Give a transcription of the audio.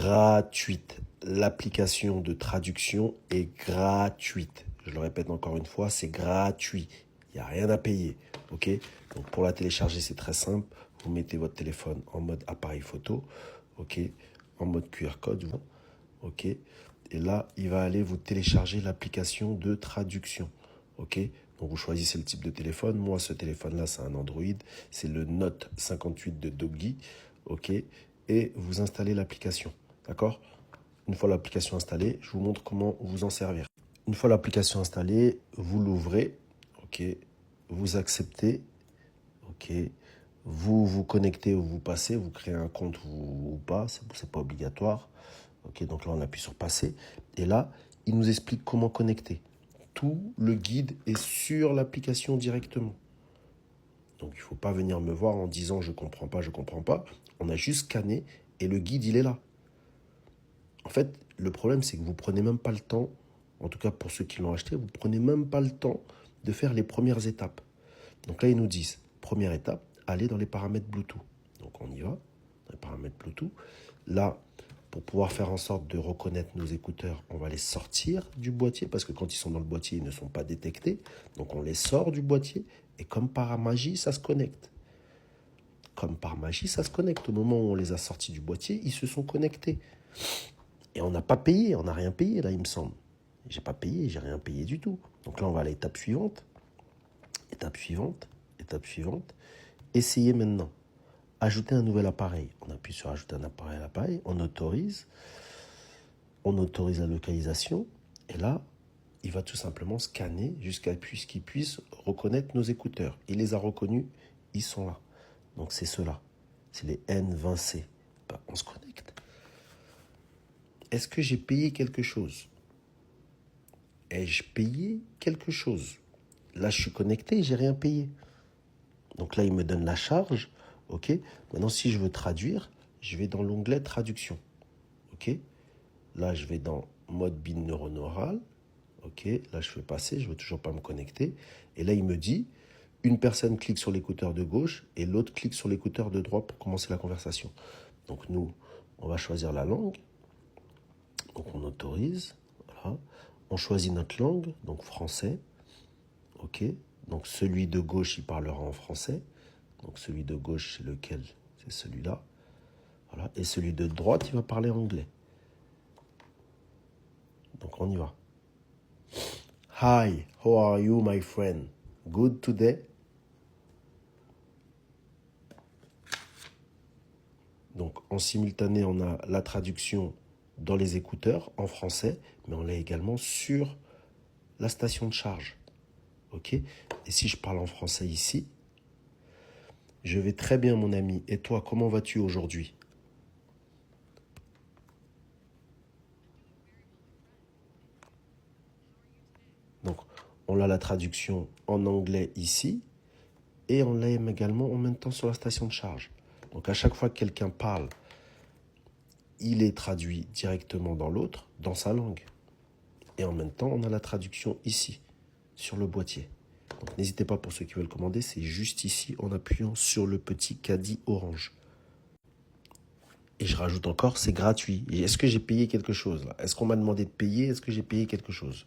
gratuite. L'application de traduction est gratuite. Je le répète encore une fois, c'est gratuit. Il n'y a rien à payer. Ok? Donc pour la télécharger, c'est très simple. Vous mettez votre téléphone en mode appareil photo. Ok? En mode QR code. Ok? Et là, il va aller vous télécharger l'application de traduction. Ok? Donc vous choisissez le type de téléphone. Moi, ce téléphone-là, c'est un Android. C'est le Note 58 de Doggy. Ok? Et vous installez l'application. D'accord? Une fois l'application installée, je vous montre comment vous en servir. Une fois l'application installée, vous l'ouvrez. Ok? Vous acceptez. Ok? Vous vous connectez ou vous passez. Vous créez un compte ou pas. C'est pas obligatoire. Ok? Donc là, on appuie sur passer. Et là, il nous explique comment connecter. Tout le guide est sur l'application directement. Donc il ne faut pas venir me voir en disant je comprends pas, je comprends pas. On a juste scanné et le guide, il est là. En fait, le problème, c'est que vous ne prenez même pas le temps, en tout cas pour ceux qui l'ont acheté, vous ne prenez même pas le temps de faire les premières étapes. Donc là, ils nous disent, première étape, aller dans les paramètres Bluetooth. Donc on y va, dans les paramètres Bluetooth. Là, pour pouvoir faire en sorte de reconnaître nos écouteurs, on va les sortir du boîtier, parce que quand ils sont dans le boîtier, ils ne sont pas détectés. Donc on les sort du boîtier, et comme par magie, ça se connecte. Comme par magie, ça se connecte. Au moment où on les a sortis du boîtier, ils se sont connectés. Et on n'a pas payé, on n'a rien payé là, il me semble. J'ai pas payé, j'ai rien payé du tout. Donc là, on va à l'étape suivante. Étape suivante, étape suivante. Essayez maintenant. Ajouter un nouvel appareil. On appuie sur ajouter un appareil à l'appareil. On autorise la localisation. Et là, il va tout simplement scanner jusqu'à ce qu'il puisse reconnaître nos écouteurs. Il les a reconnus, ils sont là. Donc c'est ceux-là. C'est les N20C. Ben, on se connecte. Est-ce que j'ai payé quelque chose? Ai-je payé quelque chose? Là, je suis connecté, j'ai rien payé. Donc là, il me donne la charge. OK. Maintenant, si je veux traduire, je vais dans l'onglet traduction. OK. Là, je vais dans mode binaural. OK. Là, je fais passer, je ne veux toujours pas me connecter. Et là, il me dit, une personne clique sur l'écouteur de gauche et l'autre clique sur l'écouteur de droite pour commencer la conversation. Donc nous, on va choisir la langue. Donc on autorise. Voilà. On choisit notre langue, donc français. OK. Donc celui de gauche, il parlera en français. Donc celui de gauche, c'est lequel? C'est celui-là. Voilà. Et celui de droite, il va parler anglais. Donc on y va. Hi, how are you, my friend? Good today? Donc en simultané, on a la traduction dans les écouteurs en français, mais on l'a également sur la station de charge. OK? Et si je parle en français ici, je vais très bien, mon ami. Et toi, comment vas-tu aujourd'hui? Donc, on a la traduction en anglais ici et on l'a également en même temps sur la station de charge. Donc, à chaque fois que quelqu'un parle, il est traduit directement dans l'autre, dans sa langue. Et en même temps, on a la traduction ici, sur le boîtier. Donc, n'hésitez pas pour ceux qui veulent commander, c'est juste ici en appuyant sur le petit caddie orange. Et je rajoute encore, c'est gratuit. Et est-ce que j'ai payé quelque chose là? Est-ce qu'on m'a demandé de payer? Est-ce que j'ai payé quelque chose?